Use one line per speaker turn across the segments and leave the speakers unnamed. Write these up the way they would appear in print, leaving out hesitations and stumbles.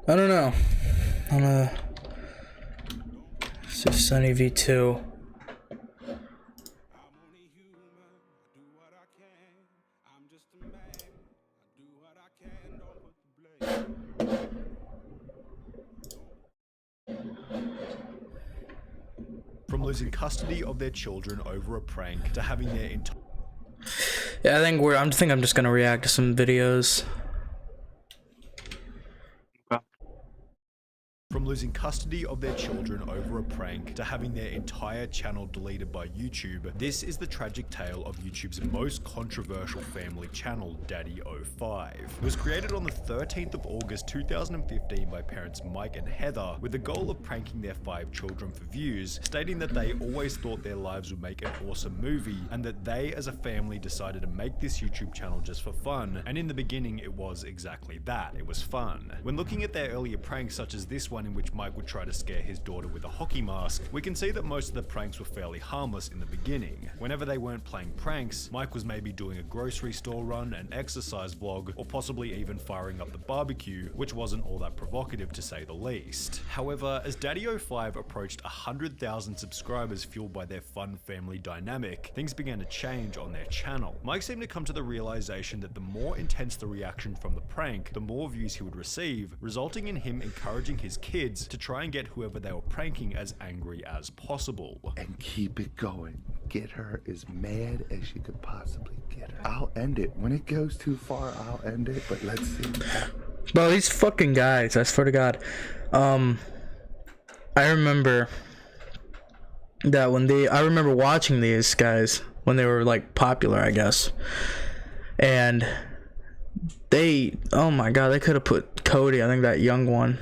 I don't know. It's just Sunny V2.
From losing custody of their children over a prank to having their entire...
Yeah, I think I'm just gonna react to some videos.
From losing custody of their children over a prank to having their entire channel deleted by YouTube, this is the tragic tale of YouTube's most controversial family channel, Daddyofive. It was created on the 13th of August 2015 by parents Mike and Heather with the goal of pranking their 5 children for views, stating that they always thought their lives would make an awesome movie and that they as a family decided to make this YouTube channel just for fun, and in the beginning it was exactly that, it was fun. When looking at their earlier pranks such as this one in which Mike would try to scare his daughter with a hockey mask, we can see that most of the pranks were fairly harmless in the beginning. Whenever they weren't playing pranks, Mike was maybe doing a grocery store run, an exercise vlog, or possibly even firing up the barbecue, which wasn't all that provocative to say the least. However, as Daddyofive approached 100,000 subscribers fueled by their fun family dynamic, things began to change on their channel. Mike seemed to come to the realization that the more intense the reaction from the prank, the more views he would receive, resulting in him encouraging his kids to try and get whoever they were pranking as angry as possible.
And keep it going. Get her as mad as you could possibly get her. I'll end it. When it goes too far, I'll end it, but let's see what happens.
Bro, these fucking guys, I swear to God. I remember that I remember watching these guys when they were like popular, I guess. And oh my God, they could have put Cody, I think that young one,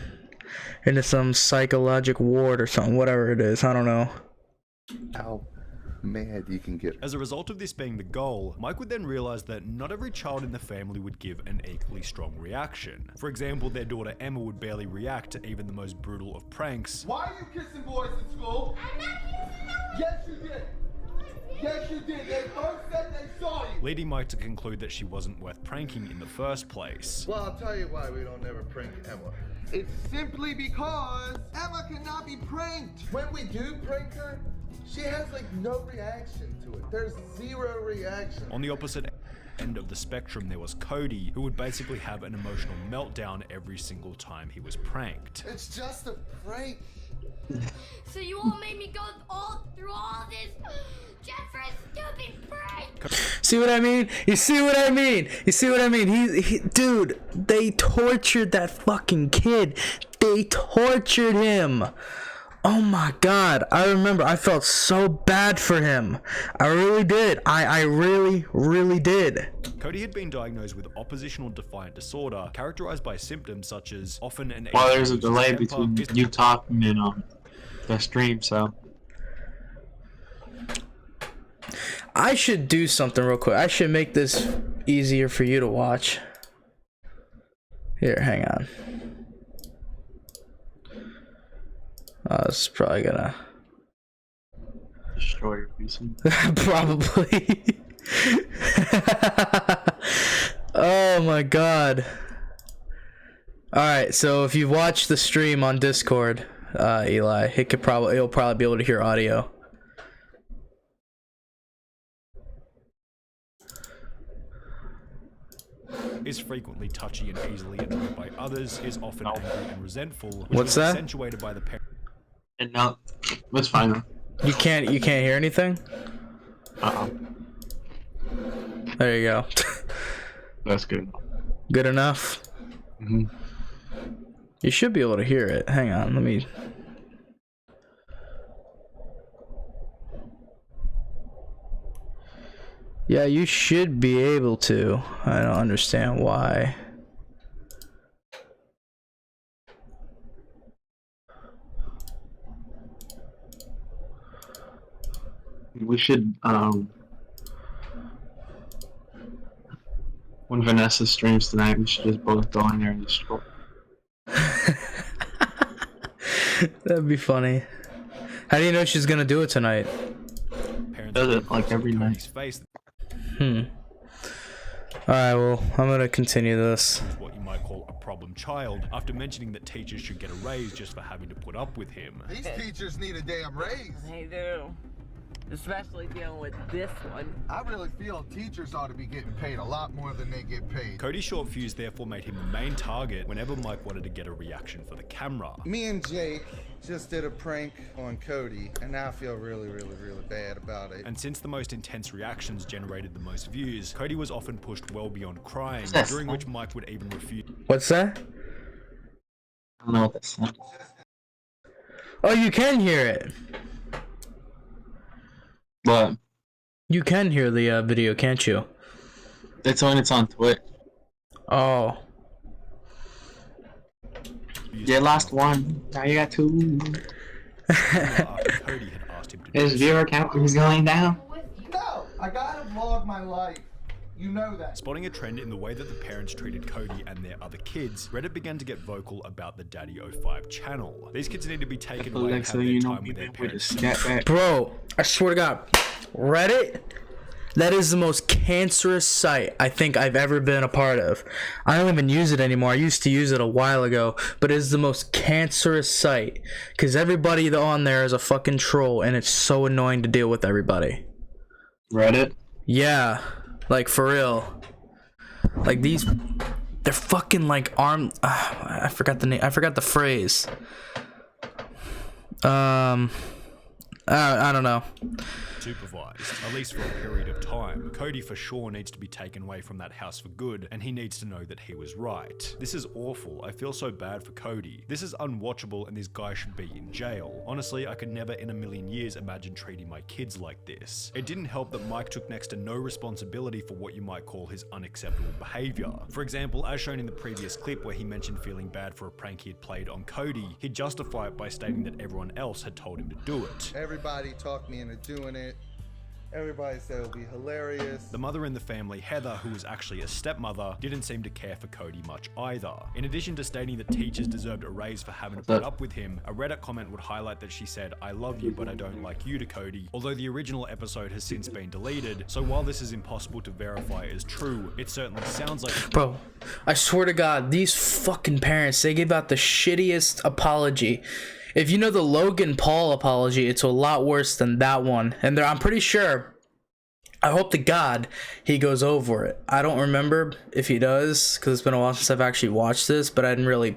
into some psychologic ward or something, whatever it is, I don't know.
How mad you can get her.
As a result of this being the goal, Mike would then realize that not every child in the family would give an equally strong reaction. For example, their daughter Emma would barely react to even the most brutal of pranks.
Why are you kissing boys in school?
I'm not kissing no one.
Yes, you did. Yes, you did. They both said they saw you.
Leading Mike to conclude that she wasn't worth pranking in the first place.
Well, I'll tell you why we don't ever prank Emma. It's simply because Emma cannot be pranked. When we do prank her, she has like no reaction to it. There's zero reaction.
On the opposite end of the spectrum, there was Cody, who would basically have an emotional meltdown every single time he was pranked.
It's just a prank.
So you all made me go through all this just for a stupid prank.
See what I mean? You see what I mean? You see what I mean? Dude, they tortured that fucking kid. They tortured him. Oh my God. I remember I felt so bad for him. I really did. I really, really did.
Cody had been diagnosed with oppositional defiant disorder, characterized by symptoms such as often an...
Well, there's a delay between you talking and the stream, so...
I should do something real quick. I should make this easier for you to watch. Here, hang on. This is probably gonna
destroy your PC.
probably. Oh my God. Alright, so if you've watched the stream on Discord, Eli, it'll probably be able to hear audio.
Is frequently touchy and easily annoyed by others, is often angry and resentful, which
What's
was
that?
accentuated by the parent.
And no, that's fine though.
You can't hear anything? There you go.
That's good.
Good enough?
Mm-hmm.
You should be able to hear it. Hang on, let me... Yeah, you should be able to. I don't understand why.
We should, when Vanessa streams tonight, we should just both go in there and destroy.
That'd be funny. How do you know she's gonna do it tonight?
Does it like every night.
Alright, well, I'm gonna continue this.
What you might call a problem dumb child after mentioning that teachers should get a raise just for having to put up with him.
These teachers need a damn raise.
They do. Especially dealing with this one.
I really feel teachers ought to be getting paid a lot more than they get paid.
Cody's short fuse therefore made him the main target whenever Mike wanted to get a reaction for the camera.
Me and Jake just did a prank on Cody, and now I feel really bad about it.
And since the most intense reactions generated the most views, Cody was often pushed well beyond crying, during which Mike would even refuse.
What's that?
I don't know what that's.
Oh, you can hear it.
But
You can hear the video, can't you?
it's when it's on Twitch.
Oh.
You lost one. Now you got two.
After Cody had asked him to do
His viewer count is going down.
No, I gotta vlog my life. You know that.
Spotting a trend in the way that the parents treated Cody and their other kids, Reddit began to get vocal about the Daddyofive channel. These kids need to be taken away and have their time with their parents.
Bro, I swear to God, Reddit, that is the most cancerous site I think I've ever been a part of. I don't even use it anymore. I used to use it a while ago, but it is the most cancerous site because everybody on there is a fucking troll and it's so annoying to deal with everybody.
Reddit?
Yeah, like for real. Like these, they're fucking like I forgot the name. I forgot the phrase. I don't know.
Supervised, at least for a period of time. Cody for sure needs to be taken away from that house for good, and he needs to know that he was right. This is awful. I feel so bad for Cody. This is unwatchable and this guy should be in jail. Honestly, I could never in a million years imagine treating my kids like this. It didn't help that Mike took next to no responsibility for what you might call his unacceptable behavior. For example, as shown in the previous clip where he mentioned feeling bad for a prank he had played on Cody, he'd justify it by stating that everyone else had told him to do it.
Everybody talked me into doing it. Everybody said it would be hilarious.
The mother in the family, Heather, who was actually a stepmother, didn't seem to care for Cody much either. In addition to stating that teachers deserved a raise for having to put up with him, a Reddit comment would highlight that she said, "I love you, but I don't like you" to Cody, although the original episode has since been deleted, so while this is impossible to verify as true, it certainly sounds like—
Bro, I swear to God, these fucking parents, they give out the shittiest apology. If you know the Logan Paul apology, it's a lot worse than that one. And I'm pretty sure, I hope to God, he goes over it. I don't remember if he does, because it's been a while since I've actually watched this, but I didn't really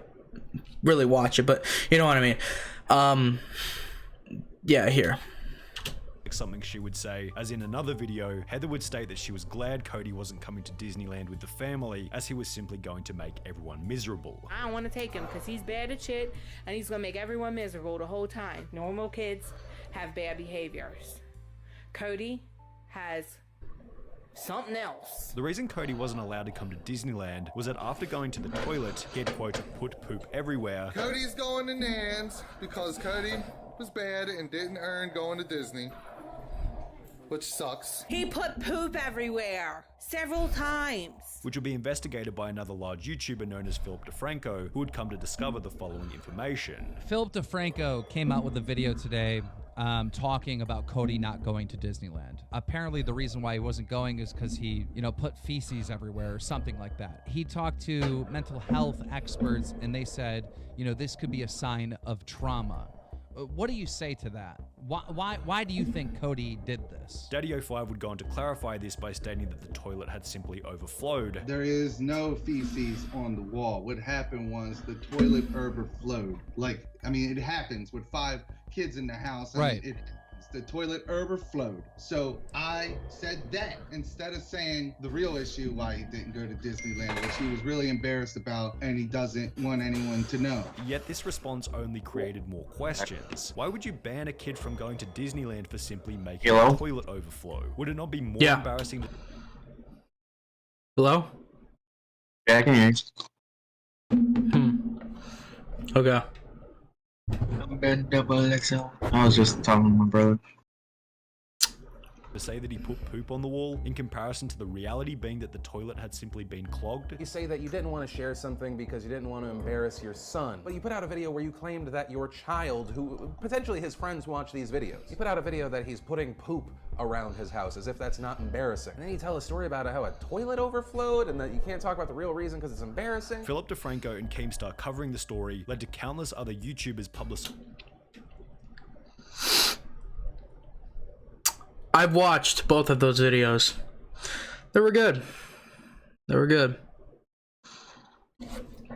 watch it, but you know what I mean. Yeah, here.
Something she would say, as in another video, Heather would state that she was glad Cody wasn't coming to Disneyland with the family, as he was simply going to make everyone miserable.
I don't want to take him because he's bad at shit and he's going to make everyone miserable the whole time. Normal kids have bad behaviors. Cody has something else.
The reason Cody wasn't allowed to come to Disneyland was that after going to the toilet, he had, quote, put poop everywhere.
Cody's going to Nan's because Cody was bad and didn't earn going to Disney, which sucks.
He put poop everywhere several times.
Which would be investigated by another large YouTuber known as Philip DeFranco, who would come to discover the following information.
Philip DeFranco came out with a video today talking about Cody not going to Disneyland. Apparently the reason why he wasn't going is because he, put feces everywhere or something like that. He talked to mental health experts and they said, this could be a sign of trauma. What do you say to that? Why do you think Cody did this?
Daddyofive would go on to clarify this by stating that the toilet had simply overflowed.
There is no feces on the wall. What happened was the toilet overflowed. It happens with 5 kids in the house.
Right.
The toilet overflowed. So I said that instead of saying the real issue why he didn't go to Disneyland, which he was really embarrassed about and he doesn't want anyone to know.
Yet this response only created more questions. Why would you ban a kid from going to Disneyland for simply making the toilet overflow? Would it not be more embarrassing to—
Hello?
Yeah, I can hear
you. Okay.
I was just talking to my brother.
to say that he put poop on the wall, in comparison to the reality being that the toilet had simply been clogged.
You say that you didn't want to share something because you didn't want to embarrass your son, but you put out a video where you claimed that your child, who potentially his friends watch these videos, you put out a video that he's putting poop around his house as if that's not embarrassing. And then you tell a story about how a toilet overflowed and that you can't talk about the real reason because it's embarrassing.
Philip DeFranco and Keemstar covering the story led to countless other YouTubers
I've watched both of those videos. They were good. They were good.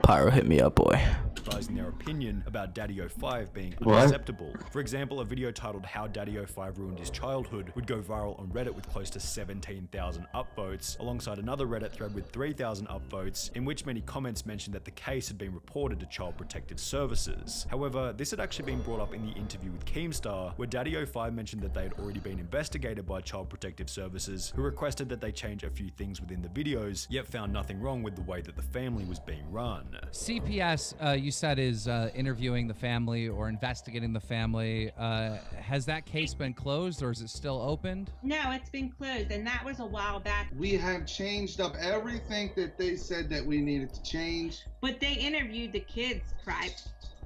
Pyro, hit me up, boy.
advising their opinion about Daddyofive being unacceptable. For example, a video titled How Daddyofive Ruined His Childhood would go viral on Reddit with close to 17,000 upvotes, alongside another Reddit thread with 3,000 upvotes, in which many comments mentioned that the case had been reported to Child Protective Services. However, this had actually been brought up in the interview with Keemstar, where Daddyofive mentioned that they had already been investigated by Child Protective Services, who requested that they change a few things within the videos, yet found nothing wrong with the way that the family was being run.
CPS, you said, is interviewing the family or investigating the family. Has that case been closed or is it still opened?
No, it's been closed, and that was a while back.
We have changed up everything that they said that we needed to change.
But they interviewed the kids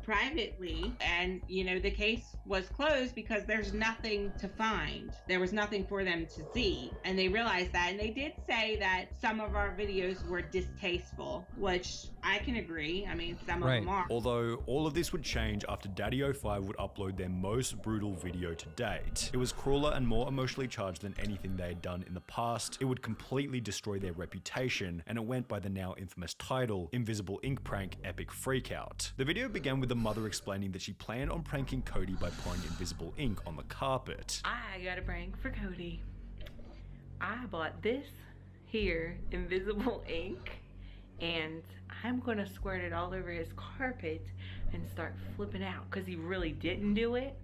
privately, and the case was closed because there's nothing to find. There was nothing for them to see, and they realized that, and they did say that some of our videos were distasteful, which I can agree. I mean, some of them are.
Although all of this would change after Daddyofive would upload their most brutal video to date. It was crueler and more emotionally charged than anything they had done in the past. It would completely destroy their reputation, and it went by the now infamous title, Invisible Ink Prank Epic Freakout. The video began with the mother explaining that she planned on pranking Cody by pouring invisible ink on the carpet.
I got a prank for Cody. I bought this here invisible ink, and I'm gonna squirt it all over his carpet and start flipping out because he really didn't do it.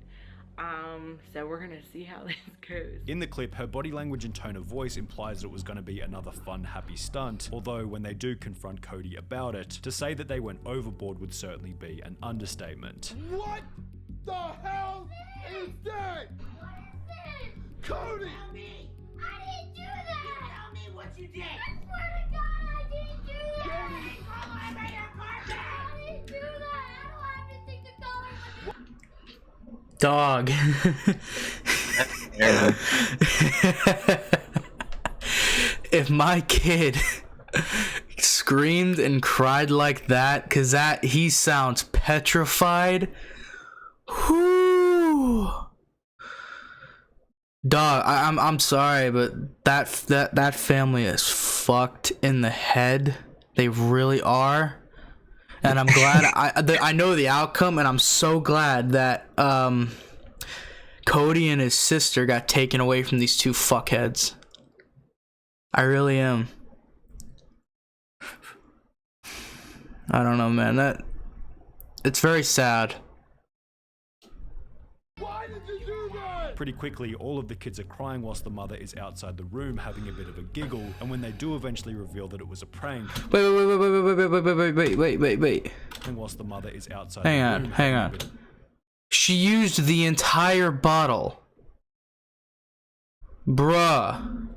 So we're gonna see how this goes.
In the clip, her body language and tone of voice implies that it was gonna be another fun, happy stunt, although when they do confront Cody about it, to say that they went overboard would certainly be an understatement.
What the hell is that?
What is this?
Cody!
Tell me! I didn't do that!
Tell me what you did.
I swear to God, I didn't do that!
Cody, all over your carpet.
I didn't do that! I don't have anything to go with.
Dog. If my kid screamed and cried like that, cause he sounds petrified. Whoo. Dog, I'm sorry, but that family is fucked in the head. They really are. And I'm glad I know the outcome, and I'm so glad that Cody and his sister got taken away from these two fuckheads. I really am. I don't know, man. It's very sad.
Why did you do that?
Pretty quickly, all of the kids are crying whilst the mother is outside the room having a bit of a giggle, and when they do eventually reveal that it was a prank.
Wait.
And whilst the mother is outside
Hang on. She used the entire bottle. Bruh.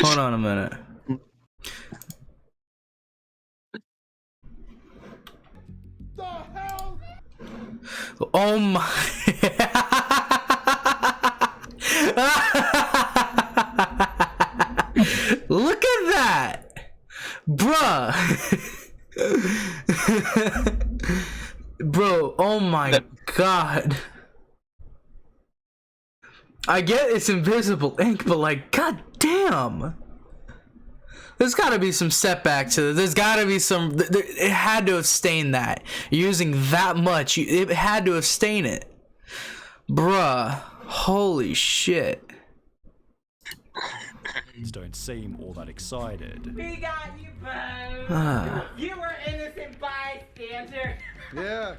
Hold on a minute.
The hell?
Oh my. Look at that, bruh. Bro, oh my god. I get it's invisible ink, but like, god damn. There's gotta be some setback to this. There's gotta be some. It had to have stained that. Using that much, it had to have stained it. Bruh. Holy shit.
Don't seem all that excited.
We got you both. You were innocent bystander.
Yeah.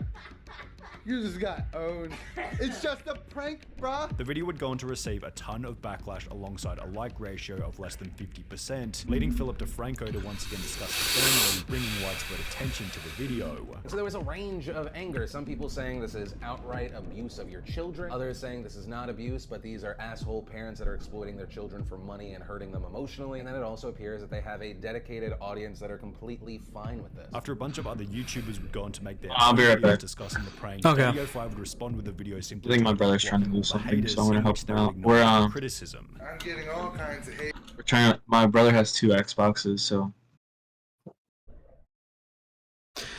You just got owned. It's just a prank, bruh.
The video would go on to receive a ton of backlash alongside a like ratio of less than 50%, leading Philip DeFranco to once again discuss the family, bringing widespread attention to the video.
So there was a range of anger. Some people saying this is outright abuse of your children. Others saying this is not abuse, but these are asshole parents that are exploiting their children for money and hurting them emotionally. And then it also appears that they have a dedicated audience that are completely fine with this.
After a bunch of other YouTubers would go on to make their
I'll be right
videos
back.
discussing the prank,
Okay.
Daddyofive would respond with a video simply
I think my
talking
brother's
about
trying to do
all the
something,
haters
so I'm gonna
in
help
which
him
they were
out.
ignoring criticism.
I'm getting all kinds of hate.
We're trying to, my brother has 2 Xboxes, so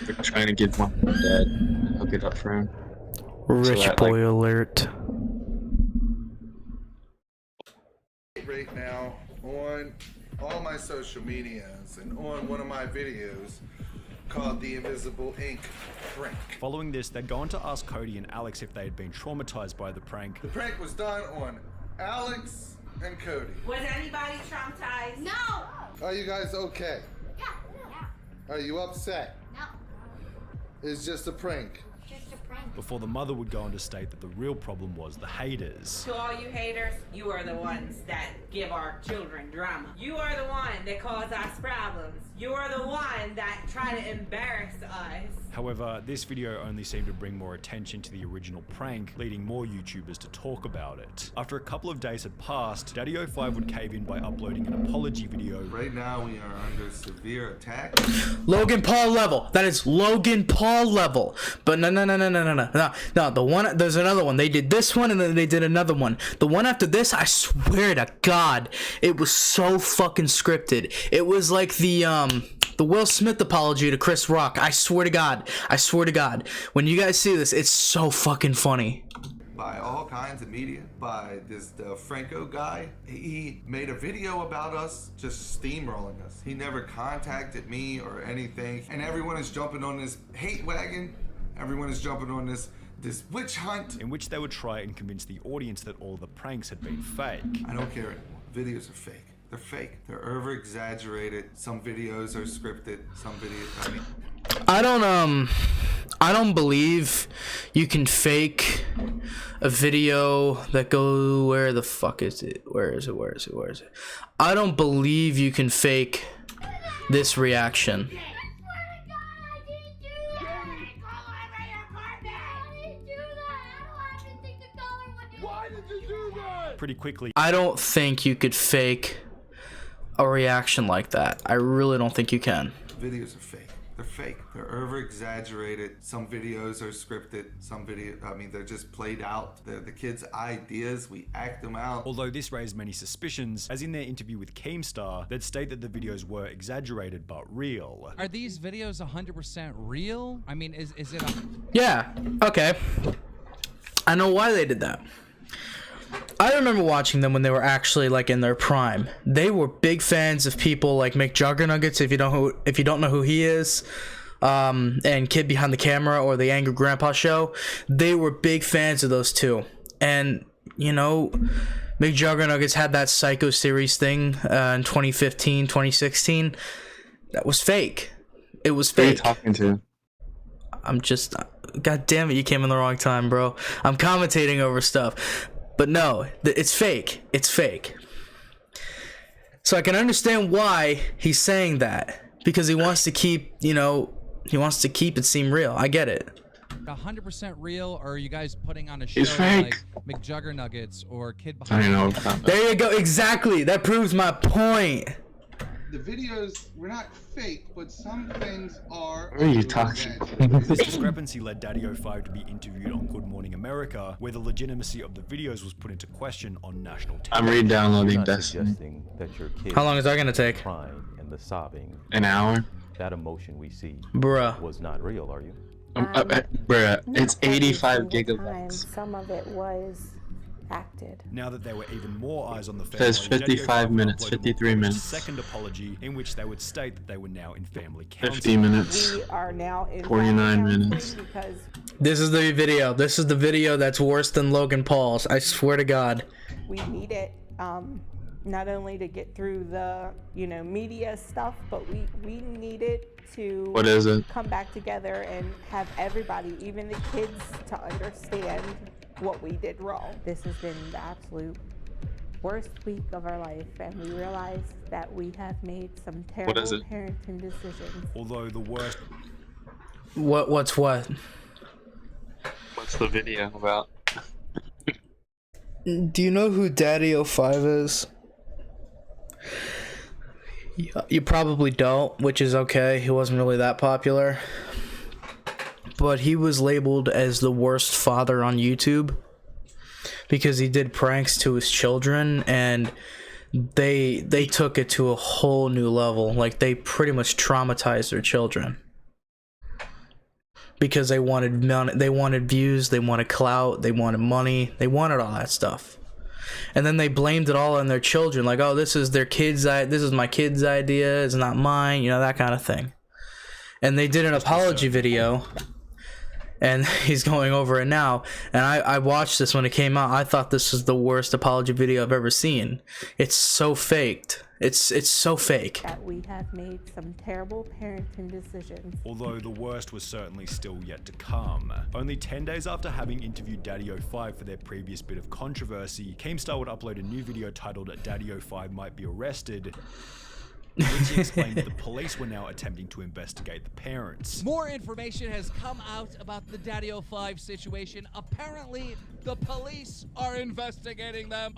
we're trying to give one to my dad and hook it up for him.
Rich
that,
boy alert.
Right now on all my social medias and on one of my videos called The Invisible Ink Prank.
Following this, they'd go on to ask Cody and Alex if they had been traumatized by the prank.
The prank was done on Alex and Cody.
Was anybody traumatized?
No!
Are you guys okay?
Yeah, yeah,
Are you upset?
no.
It's just a prank.
Just a prank.
Before the mother would go on to state that the real problem was the haters.
To all you haters, you are the ones that give our children drama. You are the one that cause us problems. You are the one that try to embarrass us.
However, this video only seemed to bring more attention to the original prank, leading more YouTubers to talk about it. After a couple of days had passed, Daddyofive would cave in by uploading an apology video.
Right now we are under severe attack.
Logan Paul level. That is Logan Paul level. But no. The one, there's another one. They did this one and then they did another one. The one after this, I swear to God, it was so fucking scripted. It was like the Will Smith apology to Chris Rock. I swear to God. When you guys see this, it's so fucking funny.
By all kinds of media, by this Franco guy. He made a video about us, just steamrolling us. He never contacted me or anything. And everyone is jumping on this hate wagon. Everyone is jumping on this witch hunt.
In which they would try and convince the audience that all the pranks had been fake.
I don't care anymore. Videos are fake. They're fake. They're over exaggerated. Some videos are scripted. Some videos,
I don't believe you can fake a video that go, where the fuck is it? Where is it? I don't believe you can fake this reaction.
Pretty quickly,
I don't think you could fake a reaction like that. I really don't think you can.
videos are fake. They're fake. They're over exaggerated. Some videos are scripted. They're just played out. They're the kids' ideas. We act them out.
although this raised many suspicions, as in their interview with Keemstar, they'd state that the videos were exaggerated but real.
Are these videos 100% real? I mean, is it a...
Yeah, okay. I know why they did that. I remember watching them when they were actually like in their prime. They were big fans of people like McJuggernuggets, if you don't know who he is, and Kid Behind the Camera or the Angry Grandpa Show. They were big fans of those two. And you know, McJuggernuggets had that Psycho series thing in 2015, 2016. That was fake. It was fake.
Who are you talking to?
I'm just, God damn it, you came in the wrong time, bro. I'm commentating over stuff. But no, it's fake. It's fake. So I can understand why he's saying that. Because he wants to keep, he wants to keep it seem real. I get it.
100% real, or are you guys putting on a show
It's fake.
like McJuggernuggets or Kid
I
Behind
know.
the Camera?
There you go. Exactly. That proves my point.
The videos were not fake, but some things are.
What are you talking?
This discrepancy led Daddyofive to be interviewed on Good Morning America, where the legitimacy of the videos was put into question on national television.
I'm re-downloading
Not
Destiny.
suggesting that your kids
How long is that gonna take?
crying and the sobbing,
An hour?
that emotion we see
Bruh.
was not real, are you?
Bruh, it's 85 gigabytes.
Some of it was acted.
Now that there were even more eyes on the family,
Says 55
Daddyofive
minutes,
uploaded
53
a
minutes.
second apology in which they would state that they were now in family
50
counseling.
minutes.
We are now in
49 minutes.
because
This is the video. This is the video that's worse than Logan Paul's. I swear to God.
we needed not only to get through the, you know, media stuff, but we needed to
What is it?
come back together and have everybody, even the kids, to understand what we did wrong. This has been the absolute worst week of our life, and we realize that we have made some terrible parenting decisions.
Although the worst...
What's what?
What's the video about?
Do you know who Daddyofive is? You probably don't, which is okay. He wasn't really that popular. But he was labeled as the worst father on YouTube because he did pranks to his children, and they took it to a whole new level. Like, they pretty much traumatized their children because they wanted views, they wanted clout, they wanted money, they wanted all that stuff. And then they blamed it all on their children, like, oh, this is their kids, this is my kid's idea, it's not mine, you know, that kind of thing. And they did an apology video, and he's going over it now. And I watched this when it came out. I thought this was the worst apology video I've ever seen. It's so faked. It's so fake.
That we have made some terrible parenting decisions.
Although the worst was certainly still yet to come. Only 10 days after having interviewed Daddyofive for their previous bit of controversy, Keemstar would upload a new video titled Daddyofive Might Be Arrested, in which he explained that the police were now attempting to investigate the parents.
More information has come out about the Daddyofive situation. Apparently, the police are investigating them.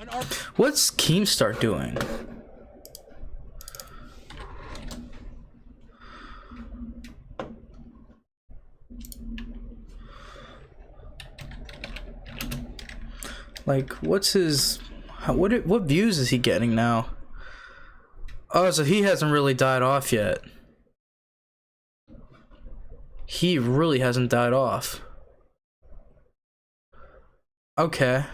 What's Keemstar doing? Like, what's his... What views is he getting now? Oh, so he hasn't really died off yet. He really hasn't died off. Okay.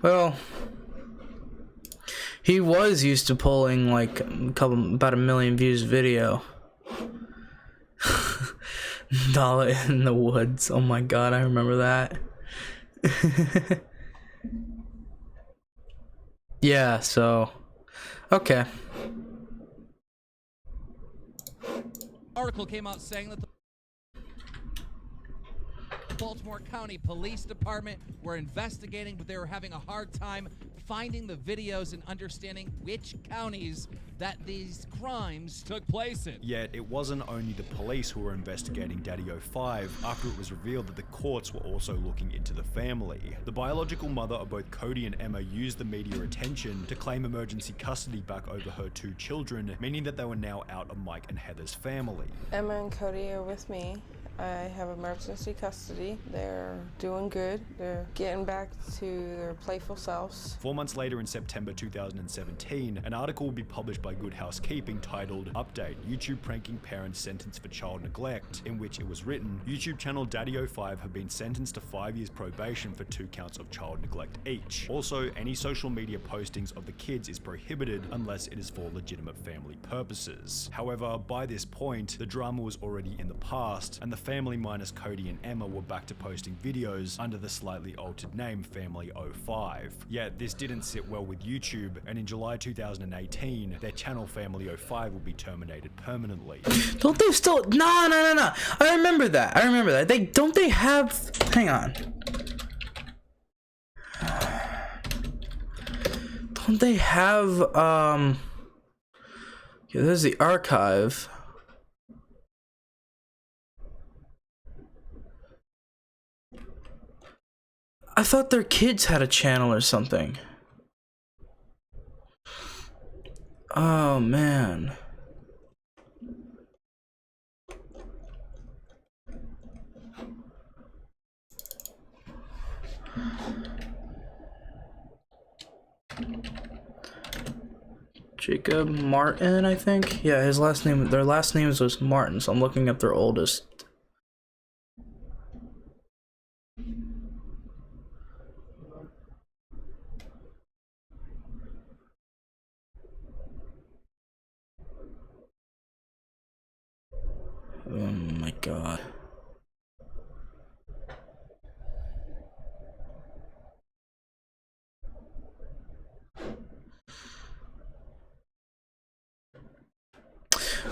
Well, he was used to pulling like about 1 million views video. Dollar in the Woods. Oh my god, I remember that. Yeah, so okay.
Article came out saying that the Baltimore County Police Department were investigating, but they were having a hard time finding the videos and understanding which counties that these crimes took place in.
Yet, it wasn't only the police who were investigating Daddyofive after it was revealed that the courts were also looking into the family. The biological mother of both Cody and Emma used the media attention to claim emergency custody back over her 2 children, meaning that they were now out of Mike and Heather's family.
Emma and Cody are with me. I have emergency custody. They're doing good. They're getting back to their playful selves.
4 months later, in September 2017, an article will be published by Good Housekeeping titled Update, YouTube Pranking Parents Sentenced for Child Neglect, in which it was written, YouTube channel Daddyofive have been sentenced to 5 years probation for 2 counts of child neglect each. Also, any social media postings of the kids is prohibited unless it is for legitimate family purposes. However, by this point, the drama was already in the past, and the family minus Cody and Emma were back to posting videos under the slightly altered name Family05. Yet this didn't sit well with YouTube, and in July 2018, their channel Family05 will be terminated permanently.
Don't they still... No. I remember that. They have... Hang on. Don't they have, yeah, there's the archive. I thought their kids had a channel or something. Oh, man. Jacob Martin, I think. Yeah, his last name, their last names was Martin, so I'm looking up their oldest. Oh my god.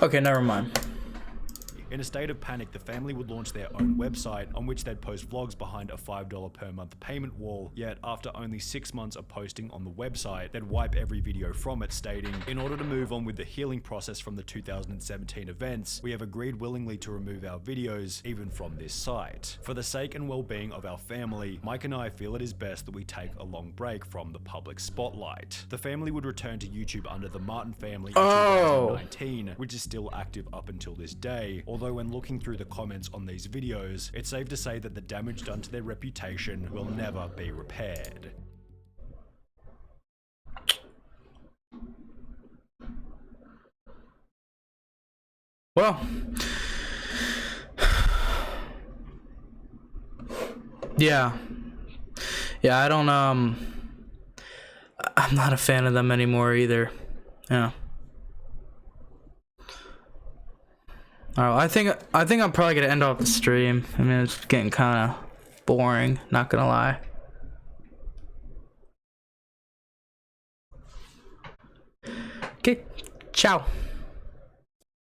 Okay, never mind.
In a state of panic, the family would launch their own website on which they'd post vlogs behind a $5 per month payment wall, yet after only 6 months of posting on the website, they'd wipe every video from it, stating, "In order to move on with the healing process from the 2017 events, we have agreed willingly to remove our videos, even from this site. For the sake and well-being of our family, Mike and I feel it is best that we take a long break from the public spotlight." The family would return to YouTube under the Martin family in 2019, which is still active up until this day, although when looking through the comments on these videos, it's safe to say that the damage done to their reputation will never be repaired.
Well, yeah, I don't I'm not a fan of them anymore either. Yeah. Alright, I think I'm probably gonna end off the stream. I mean, it's getting kind of boring, not gonna lie. Okay, ciao.